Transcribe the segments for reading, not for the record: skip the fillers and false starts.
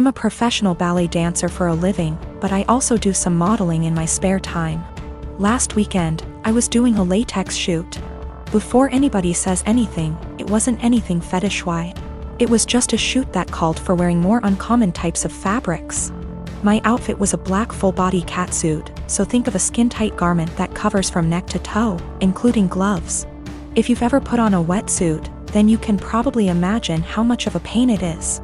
I'm a professional ballet dancer for a living, but I also do some modeling in my spare time. Last weekend, I was doing a latex shoot. Before anybody says anything, it wasn't anything fetish-wise. It was just a shoot that called for wearing more uncommon types of fabrics. My outfit was a black full-body catsuit, so think of a skin-tight garment that covers from neck to toe, including gloves. If you've ever put on a wetsuit, then you can probably imagine how much of a pain it is.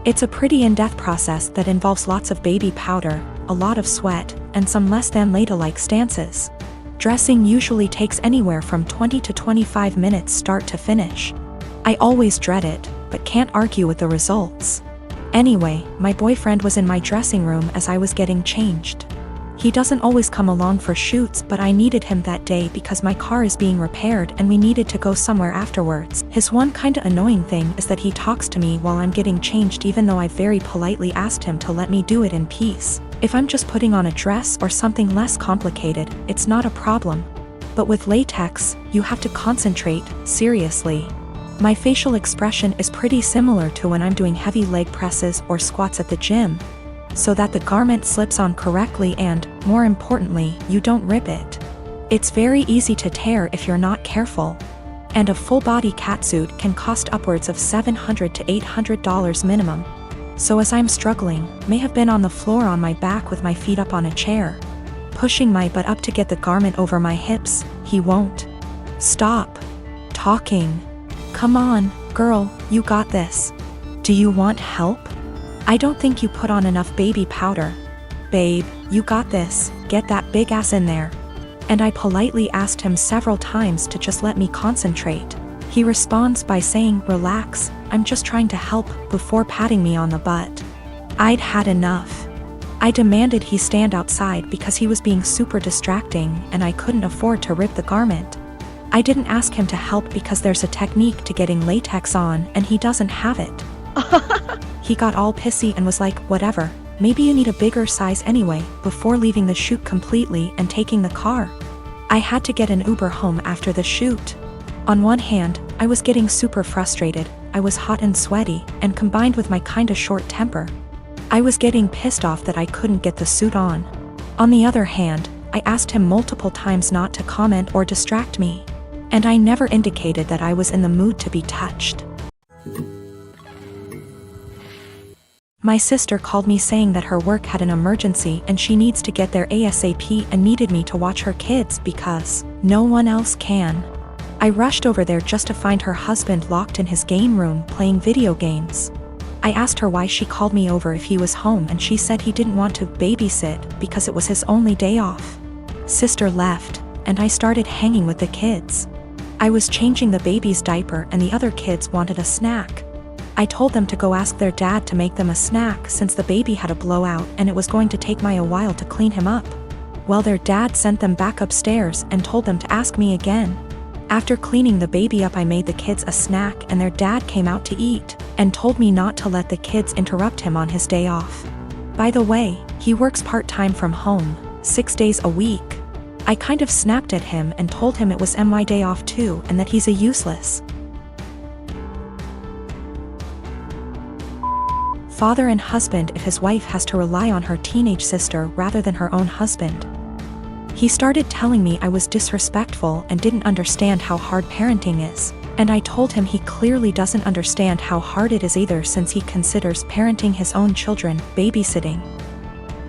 It's a pretty in-depth process that involves lots of baby powder, a lot of sweat, and some less than ladylike stances. Dressing usually takes anywhere from 20 to 25 minutes start to finish. I always dread it, but can't argue with the results. Anyway, my boyfriend was in my dressing room as I was getting changed. He doesn't always come along for shoots, but I needed him that day because my car is being repaired and we needed to go somewhere afterwards. His one kinda annoying thing is that he talks to me while I'm getting changed even though I very politely asked him to let me do it in peace. If I'm just putting on a dress or something less complicated, it's not a problem. But with latex, you have to concentrate, seriously. My facial expression is pretty similar to when I'm doing heavy leg presses or squats at the gym, so that the garment slips on correctly and, more importantly, you don't rip it. It's very easy to tear if you're not careful. And a full-body catsuit can cost upwards of $700 to $800 minimum. So as I'm struggling, may have been on the floor on my back with my feet up on a chair, pushing my butt up to get the garment over my hips, he won't stop talking. Come on, girl, you got this. Do you want help? I don't think you put on enough baby powder. Babe, you got this, get that big ass in there. And I politely asked him several times to just let me concentrate. He responds by saying, relax, I'm just trying to help, before patting me on the butt. I'd had enough. I demanded he stand outside because he was being super distracting and I couldn't afford to rip the garment. I didn't ask him to help because there's a technique to getting latex on and he doesn't have it. He got all pissy and was like, whatever, maybe you need a bigger size anyway, before leaving the shoot completely and taking the car. I had to get an Uber home after the shoot. On one hand, I was getting super frustrated, I was hot and sweaty, and combined with my kinda short temper, I was getting pissed off that I couldn't get the suit on. On the other hand, I asked him multiple times not to comment or distract me. And I never indicated that I was in the mood to be touched. My sister called me saying that her work had an emergency and she needs to get there ASAP and needed me to watch her kids because no one else can. I rushed over there just to find her husband locked in his game room playing video games. I asked her why she called me over if he was home and she said he didn't want to babysit because it was his only day off. Sister left, and I started hanging with the kids. I was changing the baby's diaper and the other kids wanted a snack. I told them to go ask their dad to make them a snack since the baby had a blowout and it was going to take me a while to clean him up. Well, their dad sent them back upstairs and told them to ask me again. After cleaning the baby up, I made the kids a snack and their dad came out to eat and told me not to let the kids interrupt him on his day off. By the way, he works part-time from home, 6 days a week. I kind of snapped at him and told him it was my day off too and that he's a useless father and husband if his wife has to rely on her teenage sister rather than her own husband. He started telling me I was disrespectful and didn't understand how hard parenting is, and I told him he clearly doesn't understand how hard it is either since he considers parenting his own children babysitting.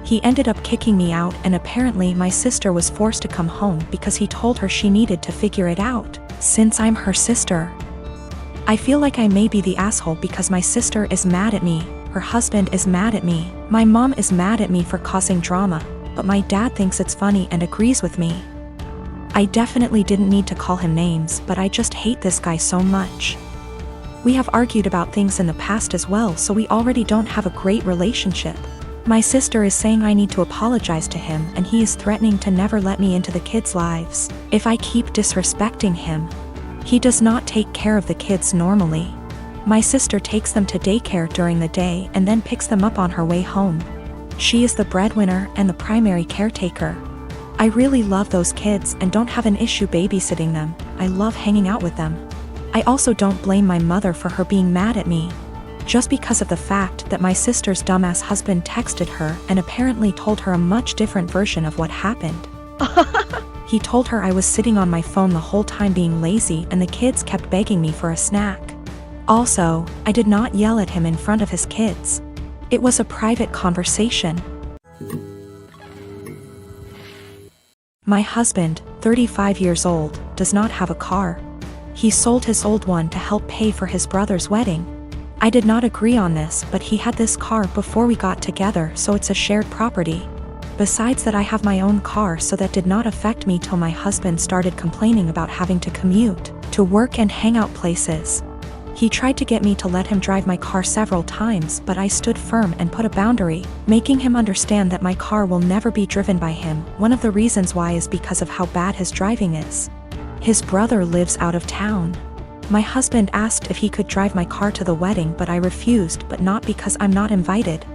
He ended up kicking me out and apparently my sister was forced to come home because he told her she needed to figure it out, since I'm her sister. I feel like I may be the asshole because my sister is mad at me, her husband is mad at me, my mom is mad at me for causing drama, but my dad thinks it's funny and agrees with me. I definitely didn't need to call him names, but I just hate this guy so much. We have argued about things in the past as well, so we already don't have a great relationship. My sister is saying I need to apologize to him and he is threatening to never let me into the kids' lives if I keep disrespecting him. He does not take care of the kids normally. My sister takes them to daycare during the day and then picks them up on her way home. She is the breadwinner and the primary caretaker. I really love those kids and don't have an issue babysitting them. I love hanging out with them. I also don't blame my mother for her being mad at me. just because of the fact that my sister's dumbass husband texted her and apparently told her a much different version of what happened. He told her I was sitting on my phone the whole time being lazy and the kids kept begging me for a snack. Also, I did not yell at him in front of his kids. It was a private conversation. My husband, 35 years old, does not have a car. He sold his old one to help pay for his brother's wedding. I did not agree on this, but he had this car before we got together, so it's a shared property. Besides that, I have my own car, so that did not affect me till my husband started complaining about having to commute to work and hangout places. He tried to get me to let him drive my car several times, but I stood firm and put a boundary, making him understand that my car will never be driven by him. One of the reasons why is because of how bad his driving is. His brother lives out of town. My husband asked if he could drive my car to the wedding, but I refused, but not because I'm not invited.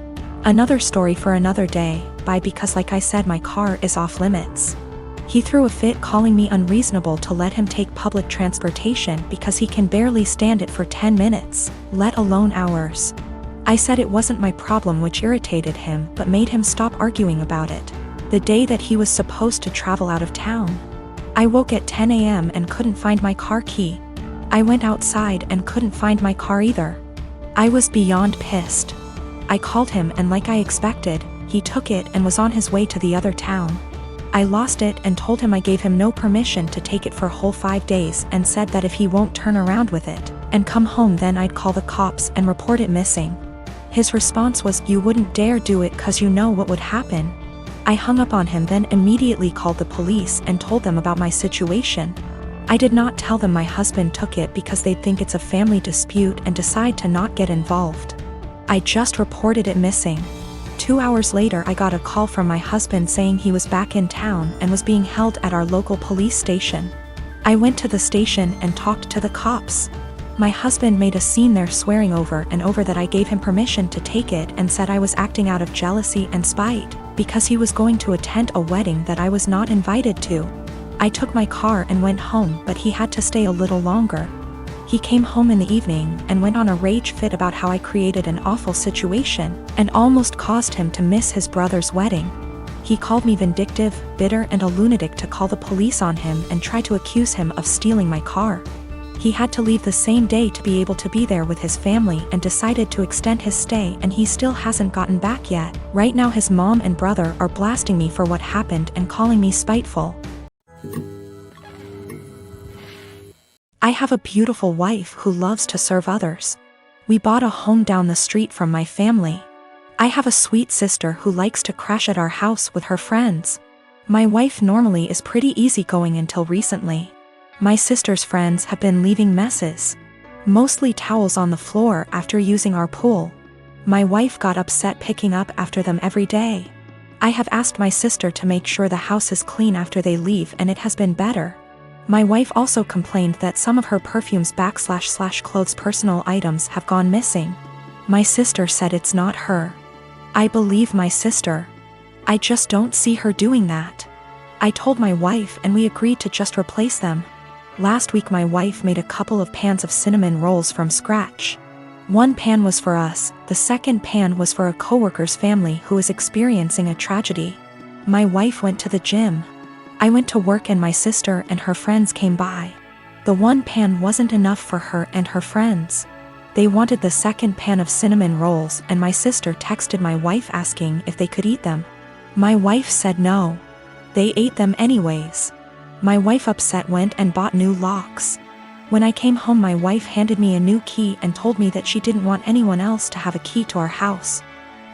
Another story for another day, because like I said, my car is off limits. He threw a fit calling me unreasonable to let him take public transportation because he can barely stand it for 10 minutes, let alone hours. I said it wasn't my problem, which irritated him but made him stop arguing about it. The day that he was supposed to travel out of town, I woke at 10 a.m. and couldn't find my car key. I went outside and couldn't find my car either. I was beyond pissed. I called him and like I expected, he took it and was on his way to the other town. I lost it and told him I gave him no permission to take it for a whole 5 days and said that if he won't turn around with it and come home, then I'd call the cops and report it missing. His response was, "You wouldn't dare do it 'cause you know what would happen." I hung up on him, then immediately called the police and told them about my situation. I did not tell them my husband took it because they'd think it's a family dispute and decide to not get involved. I just reported it missing. 2 hours later, I got a call from my husband saying he was back in town and was being held at our local police station. I went to the station and talked to the cops. My husband made a scene there, swearing over and over that I gave him permission to take it and said I was acting out of jealousy and spite because he was going to attend a wedding that I was not invited to. I took my car and went home, but he had to stay a little longer. He came home in the evening and went on a rage fit about how I created an awful situation and almost caused him to miss his brother's wedding. He called me vindictive, bitter, and a lunatic to call the police on him and try to accuse him of stealing my car. He had to leave the same day to be able to be there with his family and decided to extend his stay, and he still hasn't gotten back yet. Right now his mom and brother are blasting me for what happened and calling me spiteful. I have a beautiful wife who loves to serve others. We bought a home down the street from my family. I have a sweet sister who likes to crash at our house with her friends. My wife normally is pretty easygoing until recently. My sister's friends have been leaving messes, mostly towels on the floor after using our pool. My wife got upset picking up after them every day. I have asked my sister to make sure the house is clean after they leave, and it has been better. My wife also complained that some of her perfumes / clothes personal items have gone missing. My sister said it's not her. I believe my sister. I just don't see her doing that. I told my wife and we agreed to just replace them. Last week my wife made a couple of pans of cinnamon rolls from scratch. One pan was for us, the second pan was for a coworker's family who is experiencing a tragedy. My wife went to the gym. I went to work and my sister and her friends came by. The one pan wasn't enough for her and her friends. They wanted the second pan of cinnamon rolls, and my sister texted my wife asking if they could eat them. My wife said no. They ate them anyways. My wife, upset, went and bought new locks. When I came home, my wife handed me a new key and told me that she didn't want anyone else to have a key to our house.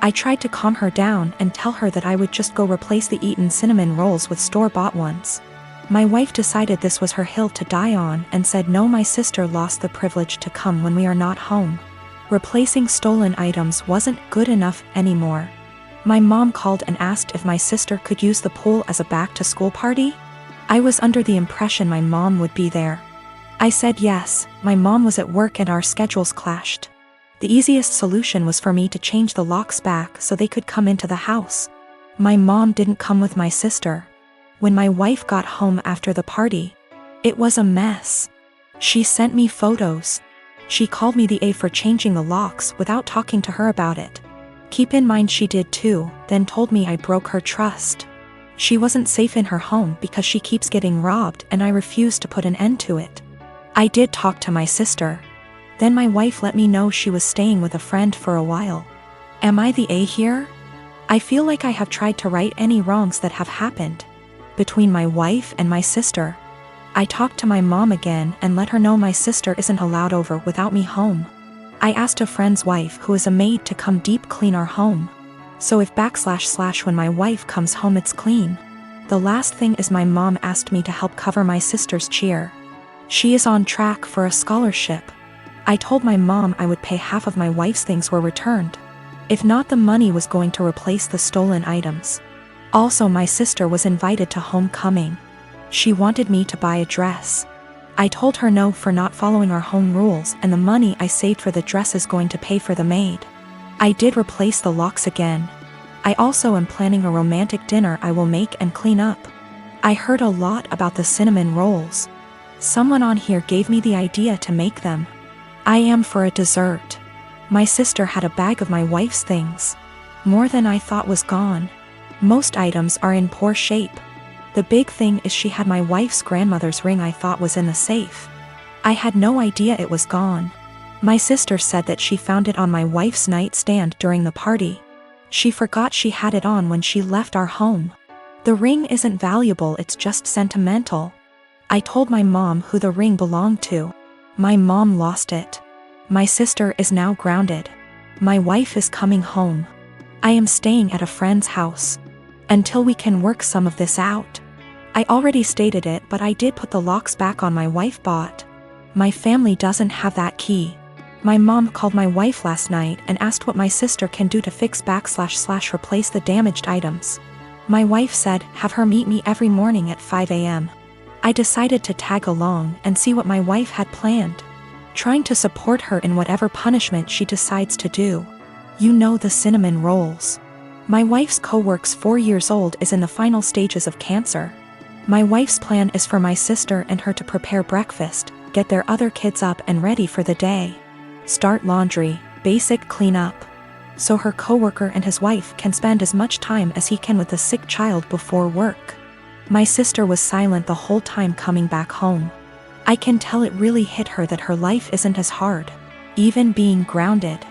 I tried to calm her down and tell her that I would just go replace the eaten cinnamon rolls with store-bought ones. My wife decided this was her hill to die on and said no, my sister lost the privilege to come when we are not home. Replacing stolen items wasn't good enough anymore. My mom called and asked if my sister could use the pool as a back-to-school party. I was under the impression my mom would be there. I said yes. My mom was at work and our schedules clashed. The easiest solution was for me to change the locks back so they could come into the house. My mom didn't come with my sister. When my wife got home after the party, it was a mess. She sent me photos. She called me the A for changing the locks without talking to her about it. Keep in mind she did too, then told me I broke her trust. She wasn't safe in her home because she keeps getting robbed and I refused to put an end to it. I did talk to my sister. Then my wife let me know she was staying with a friend for a while. Am I the A here? I feel like I have tried to right any wrongs that have happened between my wife and my sister. I talked to my mom again and let her know my sister isn't allowed over without me home. I asked a friend's wife who is a maid to come deep clean our home. So if / when my wife comes home it's clean. The last thing is my mom asked me to help cover my sister's cheer. She is on track for a scholarship. I told my mom I would pay half of my wife's things were returned. If not, the money was going to replace the stolen items. Also, my sister was invited to homecoming. She wanted me to buy a dress. I told her no for not following our home rules, and the money I saved for the dress is going to pay for the maid. I did replace the locks again. I also am planning a romantic dinner I will make and clean up. I heard a lot about the cinnamon rolls. Someone on here gave me the idea to make them. I am for a dessert. My sister had a bag of my wife's things. More than I thought was gone. Most items are in poor shape. The big thing is she had my wife's grandmother's ring I thought was in the safe. I had no idea it was gone. My sister said that she found it on my wife's nightstand during the party. She forgot she had it on when she left our home. The ring isn't valuable, it's just sentimental. I told my mom who the ring belonged to. My mom lost it. My sister is now grounded. My wife is coming home. I am staying at a friend's house until we can work some of this out. I already stated it, but I did put the locks back on my wife bought. My family doesn't have that key. My mom called my wife last night and asked what my sister can do to fix / replace the damaged items. My wife said have her meet me every morning at 5 a.m. I decided to tag along and see what my wife had planned, trying to support her in whatever punishment she decides to do. You know, the cinnamon rolls. My wife's co-worker's 4 years old is in the final stages of cancer. My wife's plan is for my sister and her to prepare breakfast, get their other kids up and ready for the day, start laundry, basic cleanup, so her coworker and his wife can spend as much time as he can with the sick child before work. My sister was silent the whole time coming back home. I can tell it really hit her that her life isn't as hard, even being grounded.